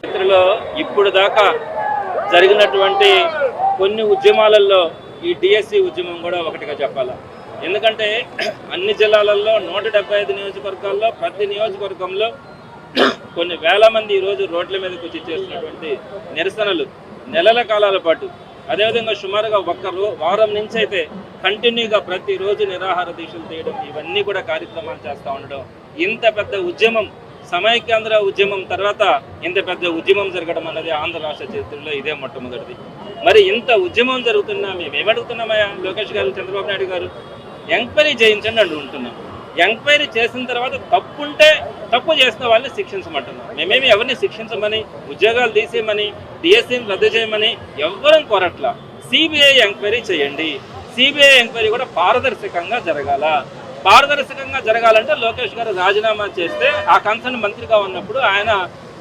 చరిత్రలో ఇప్పుడు దాకా జరిగినటువంటి కొన్ని ఉద్యమాలలో ఈ డిఎస్సి ఉద్యమం కూడా ఒకటిగా చెప్పాలి. ఎందుకంటే అన్ని జిల్లాలలో 175 నియోజకవర్గాల్లో ప్రతి నియోజకవర్గంలో కొన్ని వేల మంది ఈరోజు రోడ్ల మీదకి వచ్చి చేస్తున్నటువంటి నిరసనలు నెలల కాలాల పాటు, అదేవిధంగా సుమారుగా వారం నుంచి అయితే కంటిన్యూగా ప్రతిరోజు నిరాహార దీక్షలు చేయడం, ఇవన్నీ కూడా కార్యక్రమాలు చేస్తూ ఉండడం, ఇంత పెద్ద ఉద్యమం సమైక్యాంధ్ర ఉద్యమం తర్వాత ఇంత పెద్ద ఉద్యమం జరగడం అన్నది ఆంధ్ర రాష్ట్ర చరిత్రలో ఇదే మొట్టమొదటిది. మరి ఇంత ఉద్యమం జరుగుతున్నా మేమేమడుగుతున్నామయ్యా లోకేష్ గారు, చంద్రబాబు నాయుడు గారు, ఎంక్వైరీ చేయించండి అంటున్నాం. ఎంక్వైరీ చేసిన తర్వాత తప్పుంటే తప్పు చేసిన వాళ్ళని శిక్షించమంటున్నాం. మేమేమి ఎవరిని శిక్షించమని, ఉద్యోగాలు తీసేయమని, డిఎస్సీని రద్దు చేయమని ఎవ్వరం కోరట్లా. సిబిఐ ఎంక్వైరీ చేయండి. సిబిఐ ఎంక్వైరీ కూడా పారదర్శకంగా జరగాల. పారదర్శకంగా జరగాలంటే లోకేష్ గారు రాజీనామా చేస్తే ఆ కన్సర్న్ మంత్రిగా ఉన్నప్పుడు ఆయన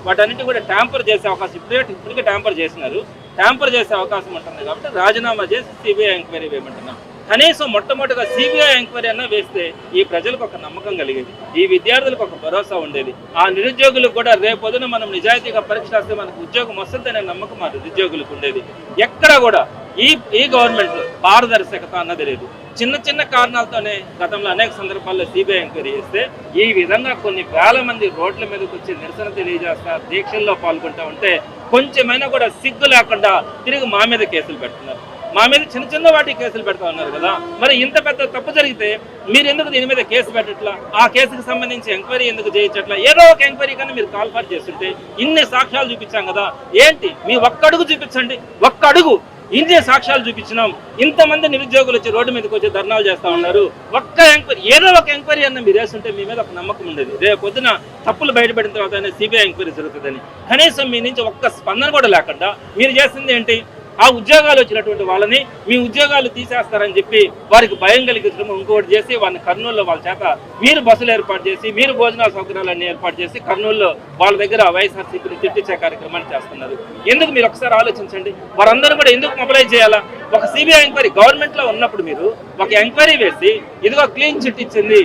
వాటన్నిటి కూడా ట్యాంపర్ చేసే అవకాశం ఇప్పటికే ట్యాంపర్ చేసినారు. ట్యాంపర్ చేసే అవకాశం ఉంటుంది కాబట్టి రాజీనామా చేసి సిబిఐ ఎంక్వైరీ వేయమంటున్నాం. కనీసం మొట్టమొదటిగా సిబిఐ ఎంక్వైరీ అన్నా వేస్తే ఈ ప్రజలకు ఒక నమ్మకం కలిగేది, ఈ విద్యార్థులకు ఒక భరోసా ఉండేది, ఆ నిరుద్యోగులకు కూడా రేపొద్దున మనం నిజాయితీగా పరీక్ష రాస్తే మనకు ఉద్యోగం వస్తుందనే నమ్మకం ఆ నిరుద్యోగులకు ఉండేది. ఎక్కడ కూడా ఈ గవర్నమెంట్ పారదర్శకత అన్నది లేదు. చిన్న చిన్న కారణాలతోనే గతంలో అనేక సందర్భాల్లో సిబిఐ ఎంక్వైరీ చేస్తే ఈ విధంగా కొన్ని వేల మంది రోడ్ల మీదకి వచ్చి నిరసన తెలియజేస్తారు, దీక్షల్లో పాల్గొంటూ ఉంటే కొంచెమైనా కూడా సిగ్గు లేకుండా తిరిగి మా మీద కేసులు పెడుతున్నారు. మా మీద చిన్న చిన్న వాటి కేసులు పెడతా ఉన్నారు కదా. మరి ఇంత పెద్ద తప్పు జరిగితే మీరు ఎందుకు దీని మీద కేసు పెట్టట్లా? ఆ కేసుకు సంబంధించి ఎంక్వైరీ ఎందుకు చేయించట్లా? ఏదో ఒక ఎంక్వైరీ కన్నా మీరు కాల్ఫర్ చేస్తుంటే ఇన్ని సాక్ష్యాలు చూపించాం కదా, ఏంటి మీ ఒక్క అడుగు చూపించండి, ఒక్క అడుగు. ఇన్ని సాక్ష్యాలు చూపించినాం, ఇంతమంది నిరుద్యోగులు వచ్చి రోడ్డు మీదకి వచ్చి ధర్నాలు చేస్తూ ఉన్నారు. ఒక్క ఎంక్వైరీ, ఏదో ఒక ఎంక్వైరీ అన్న మీరు వేస్తుంటే మీ మీద ఒక నమ్మకం ఉండేది. రేపు పొద్దున తప్పులు బయటపడిన తర్వాత సిబిఐ ఎంక్వైరీ జరుగుతుందని. కనీసం మీ నుంచి ఒక్క స్పందన కూడా లేకుండా మీరు చేసింది ఏంటి? ఆ ఉద్యోగాలు వచ్చినటువంటి వాళ్ళని మీ ఉద్యోగాలు తీసేస్తారని చెప్పి వారికి భయం కలిగించడం, ఇంకోటి చేసి వాళ్ళని కర్నూలులో వాళ్ళ చేత మీరు బస్సులు ఏర్పాటు చేసి, మీరు భోజనాల సౌకర్యాలన్నీ ఏర్పాటు చేసి కర్నూలులో వాళ్ళ దగ్గర వైఎస్ఆర్సీపీని తిట్టించే కార్యక్రమాన్ని చేస్తున్నారు. ఎందుకు మీరు ఒకసారి ఆలోచించండి. వారందరూ కూడా ఎందుకు మొబిలైజ్ చేయాలా? ఒక సిబిఐ ఎంక్వైరీ గవర్నమెంట్లో ఉన్నప్పుడు మీరు ఒక ఎంక్వైరీ వేసి ఇదిగో క్లీన్ చిట్ ఇచ్చింది,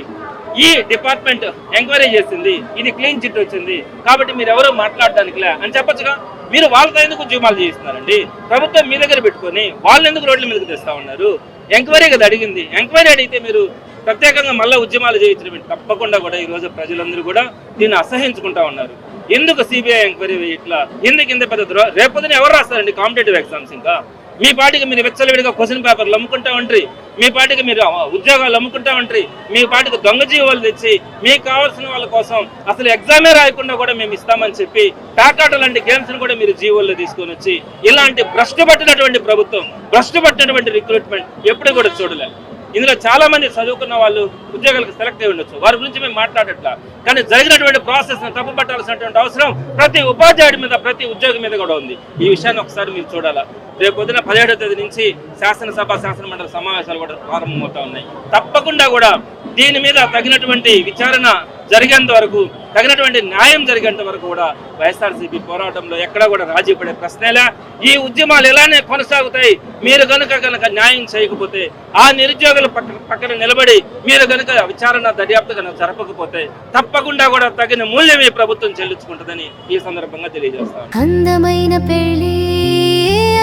ఈ డిపార్ట్మెంట్ ఎంక్వైరీ చేసింది, ఇది క్లీన్ చిట్ వచ్చింది కాబట్టి మీరు ఎవరో మాట్లాడడానికిలే అని చెప్పొచ్చుగా. మీరు వాళ్ళతో ఎందుకు ఉద్యమాలు చేయిస్తున్నారండి? ప్రభుత్వం మీ దగ్గర పెట్టుకొని వాళ్ళు ఎందుకు రోడ్ల మీదకి తెస్తా ఉన్నారు? ఎంక్వైరీ కదా అడిగింది. ఎంక్వైరీ అడిగితే మీరు ప్రత్యేకంగా మళ్ళీ ఉద్యమాలు చేయించడం తప్పకుండా కూడా ఈరోజు ప్రజలందరూ కూడా దీన్ని అసహించుకుంటా ఉన్నారు. ఎందుకు సిబిఐ ఎంక్వైరీ ఇట్లా? ఎందుకు ఇంత పెద్ద రేపొద్దున ఎవరు రాస్తారండి కాంపిటేటివ్ ఎగ్జామ్స్? ఇంకా మీ పార్టీకి మీరు విచ్చలవిడిగా క్వశ్చన్ పేపర్లు అమ్ముకుంటా ఉంటారు, మీ పార్టీకి మీరు ఉద్యోగాలు అమ్ముకుంటా ఉంటారు, మీ పార్టీకి దొంగ జీవాలు తెచ్చి మీకు కావాల్సిన వాళ్ళ కోసం అసలు ఎగ్జామే రాయకుండా కూడా మేము ఇస్తామని చెప్పి ప్యాకాట లాంటి గేమ్స్ కూడా మీరు జీవోల్లో తీసుకొని వచ్చి ఇలాంటి భ్రష్టు పట్టినటువంటి ప్రభుత్వం, భ్రష్టు పట్టినటువంటి రిక్రూట్మెంట్ ఎప్పుడు కూడా చూడలేదు. ఇందులో చాలా మంది చదువుకున్న వాళ్ళు ఉద్యోగాలకు సెలెక్ట్ అయి ఉండొచ్చు, వారి గురించి మేము మాట్లాడట్లా. కానీ జరిగినటువంటి ప్రాసెస్ ని తప్పు పట్టాల్సినటువంటి అవసరం ప్రతి ఉపాధ్యాయుడి మీద, ప్రతి ఉద్యోగి మీద కూడా ఉంది. ఈ విషయాన్ని ఒకసారి మీరు చూడాలా. రేపు పొద్దున 17వ తేదీ నుంచి శాసనసభ శాసనమండలి సమావేశాలు కూడా ప్రారంభమవుతా ఉన్నాయి. తప్పకుండా కూడా దీని మీద తగినటువంటి విచారణ జరిగేంత వరకు, తగినటువంటి న్యాయం జరిగేంత వరకు కూడా వైఎస్ఆర్సీపీ పోరాటంలో ఎక్కడా కూడా రాజీ పడే ప్రశ్నేలా. ఈ ఉద్యమాలు ఎలానే కొనసాగుతాయి. మీరు కనుక న్యాయం చేయకపోతే, ఆ నిరుద్యోగుల పక్కన నిలబడి మీరు కనుక విచారణ దర్యాప్తు కనుక జరపకపోతే తప్పకుండా కూడా తగిన మూల్యం ఈ ప్రభుత్వం చెల్లించుకుంటుందని ఈ సందర్భంగా తెలియజేస్తాను. అందమైన పెళ్లి,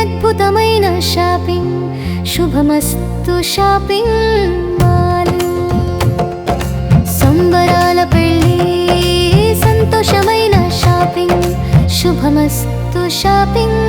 అద్భుతమైన షాపింగ్, శుభమస్తు షాపింగ్ మాల్. సంబరాల పెళ్లి, సంతోషమైన షాపింగ్, శుభమస్తు షాపింగ్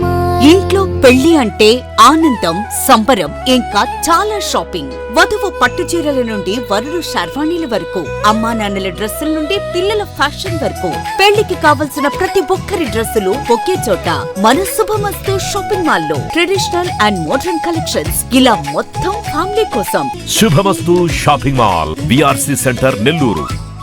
మాల్. ఇంట్లో పెళ్లి అంటే ఆనందం, సంబరం, ఇంకా చాలా షాపింగ్. వధువు పట్టు చీరల నుండి వరుడు శర్వాణీల వరకు, అమ్మా నాన్నల డ్రెస్సుల నుండి పిల్లల ఫ్యాషన్ వరకు, పెళ్లికి కావలసిన ప్రతి ఒక్కరి డ్రెస్సులు ఒకే చోట మన శుభమస్తు షాపింగ్ మాల్ లో. ట్రెడిషనల్ అండ్ మోడర్న్ కలెక్షన్స్, ఇలా మొత్తం ఫ్యామిలీ కోసం. శుభమస్తు shopping mall, BRC centre, Nellore.